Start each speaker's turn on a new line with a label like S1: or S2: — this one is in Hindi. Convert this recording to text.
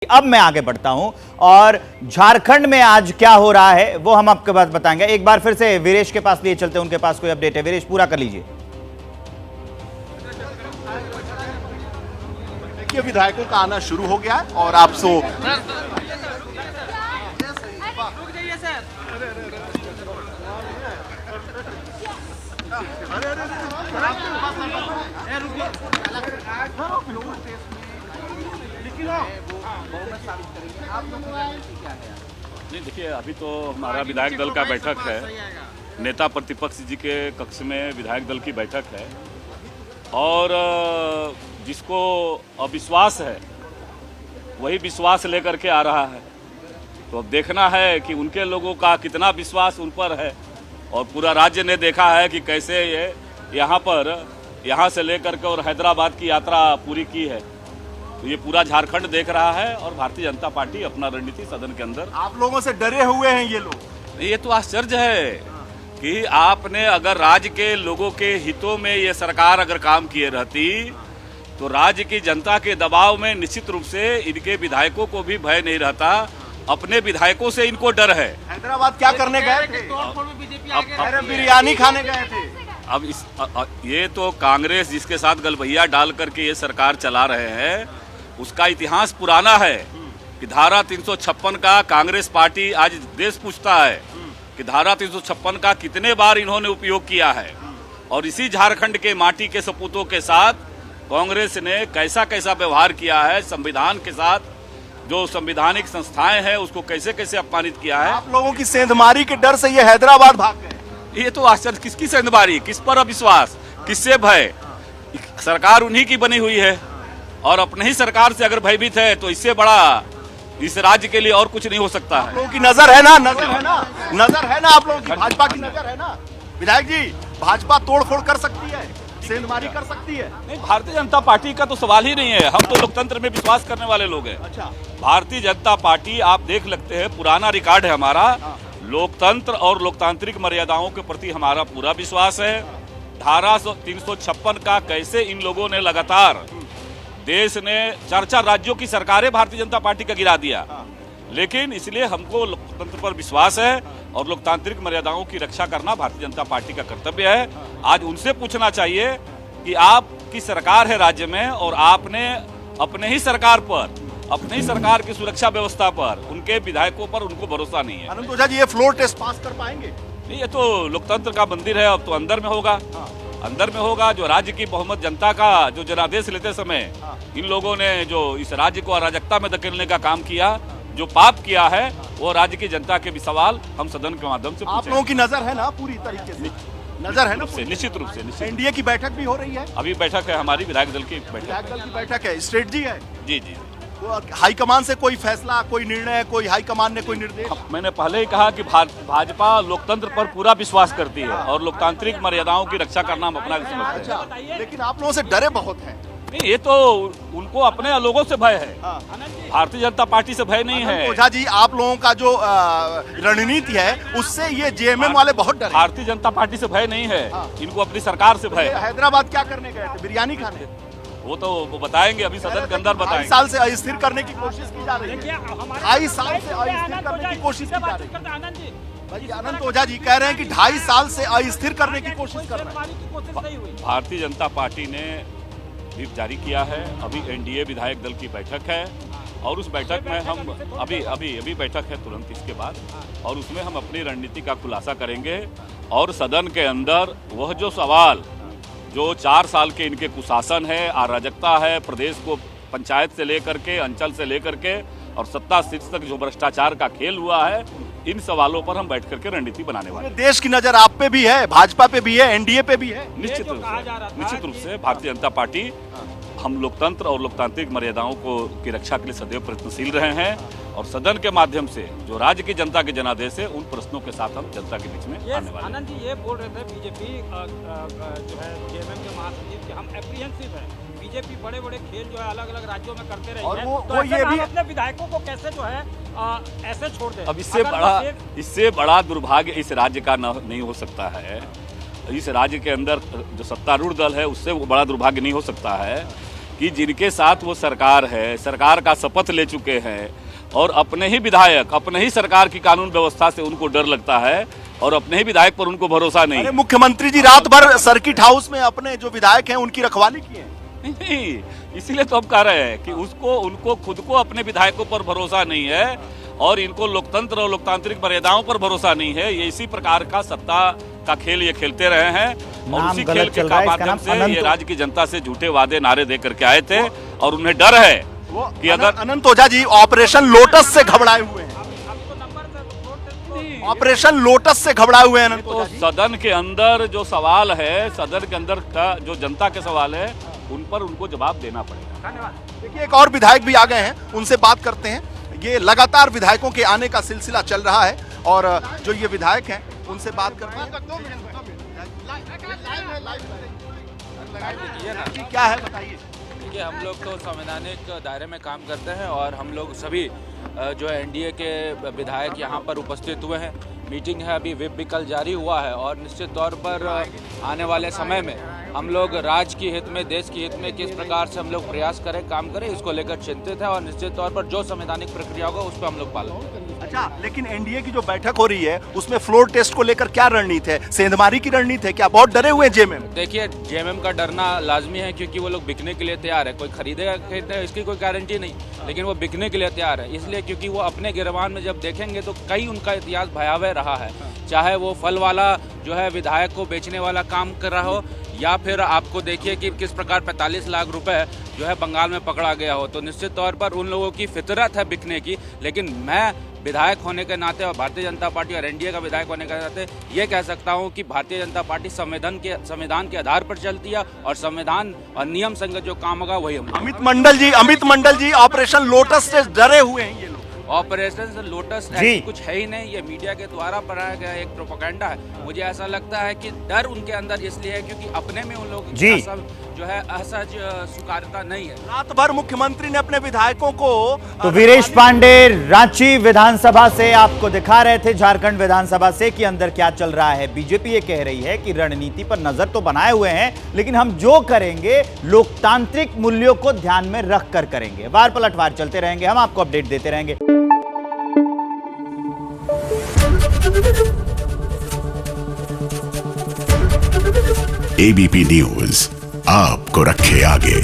S1: अब मैं आगे बढ़ता हूं और झारखंड में आज क्या हो रहा है वो हम आपके पास बताएंगे। एक बार फिर से वीरेश के पास लिए चलते हैं, उनके पास कोई अपडेट है। वीरेश, पूरा कर लीजिए।
S2: देखिए, विधायकों का आना शुरू हो गया है और आप
S3: नहीं, देखिए, अभी तो हमारा विधायक दल का बैठक है। नेता प्रतिपक्ष जी के कक्ष में विधायक दल की बैठक है और जिसको अविश्वास है वही विश्वास लेकर के आ रहा है। तो अब देखना है कि उनके लोगों का कितना विश्वास उन पर है और पूरा राज्य ने देखा है कि कैसे ये यहाँ से लेकर के और हैदराबाद की यात्रा पूरी की है। तो ये पूरा झारखंड देख रहा है और भारतीय जनता पार्टी अपना रणनीति सदन के अंदर।
S2: आप लोगों से डरे हुए हैं ये लोग।
S3: ये तो आश्चर्य है कि आपने अगर राज्य के लोगों के हितों में ये सरकार अगर काम किए रहती तो राज्य की जनता के दबाव में निश्चित रूप से इनके विधायकों को भी भय नहीं रहता। अपने विधायकों से इनको डर है।
S2: हैदराबाद क्या करने गए थे? बिरयानी खाने गए थे।
S3: अब ये तो कांग्रेस जिसके साथ गलबैया डाल करके ये सरकार चला रहे हैं, उसका इतिहास पुराना है कि धारा 356 का कांग्रेस पार्टी आज देश पूछता है कि धारा 356 का कितने बार इन्होंने उपयोग किया है और इसी झारखंड के माटी के सपूतों के साथ कांग्रेस ने कैसा कैसा व्यवहार किया है। संविधान के साथ जो संवैधानिक संस्थाएं हैं उसको कैसे कैसे अपमानित किया है।
S2: आप लोगों की सेंधमारी के डर से ये हैदराबाद भाग गए।
S3: ये तो आश्चर्य, किसकी सेंधमारी, किस पर अविश्वास, किससे भय? सरकार उन्हीं की बनी हुई है और अपने ही सरकार से अगर भयभीत है तो इससे बड़ा इस राज्य के लिए और कुछ नहीं हो सकता है।
S2: आप लोगों की नजर है ना, नजर है ना आप लोगों की, भाजपा की नजर है ना। विधायक जी, भाजपा तोड़फोड़ कर सकती है, सेंधमारी कर सकती है।
S3: नहीं, भारतीय जनता पार्टी का तो सवाल ही नहीं है। हम तो लोकतंत्र में विश्वास करने वाले लोग हैं।
S2: अच्छा, भारतीय
S3: भारतीय जनता पार्टी आप देख लगते हैं, पुराना रिकॉर्ड है हमारा। लोकतंत्र और लोकतांत्रिक मर्यादाओं के प्रति हमारा पूरा विश्वास है। धारा 356 का कैसे इन लोगों ने लगातार देश ने 4 राज्यों की सरकारें भारतीय जनता पार्टी का गिरा दिया, लेकिन इसलिए हमको लोकतंत्र पर विश्वास है और लोकतांत्रिक मर्यादाओं की रक्षा करना भारतीय जनता पार्टी का कर्तव्य है। आज उनसे पूछना चाहिए कि आपकी सरकार है राज्य में और आपने अपने ही सरकार पर, अपने ही सरकार की सुरक्षा व्यवस्था पर, उनके विधायकों पर उनको भरोसा नहीं है।
S2: अनंत ओझा जी, ये फ्लोर टेस्ट पास कर पाएंगे?
S3: नहीं, ये तो लोकतंत्र का मंदिर है। अब तो अंदर में होगा, अंदर में होगा। जो राज्य की बहुमत जनता का जो जनादेश लेते समय इन लोगों ने जो इस राज्य को अराजकता में धकेलने का काम किया, जो पाप किया है, वो राज्य की जनता के भी सवाल हम सदन के माध्यम से
S2: आप लोगों की नजर है ना पूरी तरीके से? नजर है ना?
S3: निश्चित रूप से।
S2: एनडीए की बैठक भी हो रही है।
S3: अभी बैठक है हमारी, विधायक दल की
S2: विधायक दल की बैठक है, स्ट्रेटजी है।
S3: जी जी।
S2: तो हाईकमान से कोई फैसला, कोई निर्णय, कोई हाईकमान ने कोई निर्देश?
S3: मैंने पहले ही कहा कि भाजपा लोकतंत्र पर पूरा विश्वास करती है और लोकतांत्रिक मर्यादाओं की रक्षा करना हम अपना समझते हैं।
S2: अच्छा, लेकिन आप लोगों से डरे बहुत हैं।
S3: नहीं, ये तो उनको अपने लोगों से भय है, भारतीय जनता पार्टी से भय नहीं है।
S2: ओझा जी, आप लोगों का जो रणनीति है उससे ये जेएमएम वाले बहुत डरे।
S3: भारतीय जनता पार्टी से भय नहीं है, इनको अपनी सरकार से भय है।
S2: हैदराबाद क्या करने गए थे? बिरयानी खाने?
S3: वो तो वो बताएंगे, अभी सदन के अंदर
S2: 2.5
S3: बताएंगे।
S2: साल से अस्थिर करने की कोशिश की जा रही है। 2.5 साल से अस्थिर करने की कोशिश की जा रही है। भाई अनंत ओझा जी कह रहे हैं कि 2.5 साल से अस्थिर करने की कोशिश कर रहे हैं।
S3: भारतीय जनता पार्टी ने व्हिप जारी किया है। अभी एनडीए विधायक दल की बैठक है और उस बैठक में हम अभी बैठक है तुरंत इसके बाद, और उसमें हम अपनी रणनीति का खुलासा करेंगे और सदन के अंदर वह जो सवाल जो 4 साल के इनके कुशासन है, अराजकता है, प्रदेश को पंचायत से लेकर के, अंचल से लेकर के और सत्ता शीर्ष तक जो भ्रष्टाचार का खेल हुआ है, इन सवालों पर हम बैठ करके रणनीति बनाने वाले हैं।
S2: देश की नजर आप पे भी है, भाजपा पे भी है, एनडीए पे भी है।
S3: निश्चित रूप से भारतीय जनता पार्टी, हम लोकतंत्र और लोकतांत्रिक मर्यादाओं की रक्षा के लिए सदैव प्रयत्नशील रहे हैं और सदन के माध्यम से जो राज्य की जनता के जनादेश है, उन प्रश्नों के साथ हम जनता के बीच में आने वाले हैं।
S4: आनंद जी ये बोल रहे थे बीजेपी जो है जेएमएम के महासचिव कि हम एप्रीहेंसिव हैं, बीजेपी बड़े बड़े खेल जो है अलग अलग राज्यों में करते रही है, तो ये भी अपने विधायकों को कैसे जो है ऐसे छोड़ दे?
S3: अब इससे बड़ा दुर्भाग्य इस राज्य का नहीं हो सकता है। इस राज्य के अंदर जो सत्तारूढ़ दल है उससे वो बड़ा दुर्भाग्य नहीं हो सकता है कि जिनके साथ वो सरकार है, सरकार का शपथ ले चुके हैं और अपने ही विधायक, अपने ही सरकार की कानून व्यवस्था से उनको डर लगता है और अपने ही विधायक पर उनको भरोसा नहीं।
S2: अरे मुख्यमंत्री जी रात भर सर्किट हाउस में अपने जो विधायक हैं उनकी रखवाली की है।
S3: नहीं, इसीलिए तो हम कह रहे हैं कि उनको खुद को अपने विधायकों पर भरोसा नहीं है और इनको लोकतंत्र और लोकतांत्रिक मर्यादाओं पर भरोसा नहीं है। ये इसी प्रकार का सत्ता का खेल ये खेलते रहे हैं और उसी खेल के माध्यम से ये राज्य की जनता से झूठे वादे नारे दे करके आए थे और उन्हें डर है कि अगर
S2: अनंत ओझा जी ऑपरेशन लोटस से घबराए हुए हैं, ऑपरेशन लोटस से घबराए हुए हैं अनंत
S3: तो
S2: ओझा जी।
S3: सदन के अंदर जो सवाल है, सदन के अंदर का जो जनता के सवाल है, उन पर उनको जवाब देना पड़ेगा।
S2: देखिए एक और विधायक भी आ गए हैं, उनसे बात करते हैं। ये लगातार विधायकों के आने का सिलसिला चल रहा है और जो ये विधायक हैं उनसे बात करते हैं। क्या है बताइए।
S5: देखिए, हम लोग तो संवैधानिक दायरे में काम करते हैं और हम लोग सभी जो है एनडीए के विधायक यहाँ पर उपस्थित हुए हैं। मीटिंग है, अभी व्हिप भी कल जारी हुआ है और निश्चित तौर पर आने वाले समय में हम लोग राज्य के हित में, देश के हित में किस प्रकार से हम लोग प्रयास करें, काम करें, इसको लेकर चिंतित है और निश्चित तौर पर जो संवैधानिक प्रक्रिया होगा उस पर हम लोग पालन करेंगे।
S2: अच्छा, लेकिन एनडीए की जो बैठक हो रही है उसमें फ्लोर टेस्ट को लेकर क्या रणनीति है? सेंधमारी की रणनीति है क्या? बहुत डरे हुए हैं जेएमएम।
S5: देखिए, जेएमएम का डरना लाजमी है क्योंकि वो लोग बिकने के लिए तैयार है। कोई खरीदेगा इसकी कोई गारंटी नहीं, लेकिन वो बिकने के लिए तैयार है। इसलिए क्योंकि वो अपने गिरबान में जब देखेंगे तो कई उनका इतिहास भयावह रहा है, चाहे वो फल वाला जो है विधायक को बेचने वाला काम कर रहा हो या फिर आपको देखिए कि किस प्रकार 45 लाख रुपए जो है बंगाल में पकड़ा गया हो। तो निश्चित तौर पर उन लोगों की फितरत है बिकने की, लेकिन मैं विधायक होने के नाते और भारतीय जनता पार्टी और एनडीए का विधायक होने के नाते ये कह सकता हूं कि भारतीय जनता पार्टी संविधान के आधार पर चलती है और संविधान और नियम संगत जो काम होगा वही हम।
S2: अमित मंडल जी ऑपरेशन लोटस से डरे हुए हैं ये लोग।
S5: ऑपरेशन लोटस ऐसी कुछ है ही नहीं, ये मीडिया के द्वारा बनाया गया एक प्रोपेगेंडा है। मुझे ऐसा लगता है कि डर उनके अंदर इसलिए है क्योंकि अपने में उन लोगों की जो है असहज स्वीकार्यता नहीं है।
S2: रात भर मुख्यमंत्री ने अपने विधायकों को
S1: तो वीरेश पांडे रांची विधानसभा से आपको दिखा रहे थे, झारखंड विधानसभा से कि अंदर क्या चल रहा है। बीजेपी ये कह रही है कि रणनीति पर नजर तो बनाए हुए हैं, लेकिन हम जो करेंगे लोकतांत्रिक मूल्यों को ध्यान में रख कर करेंगे। वार पलटवार चलते रहेंगे, हम आपको अपडेट देते रहेंगे।
S6: एबीपी न्यूज आपको रखे आगे।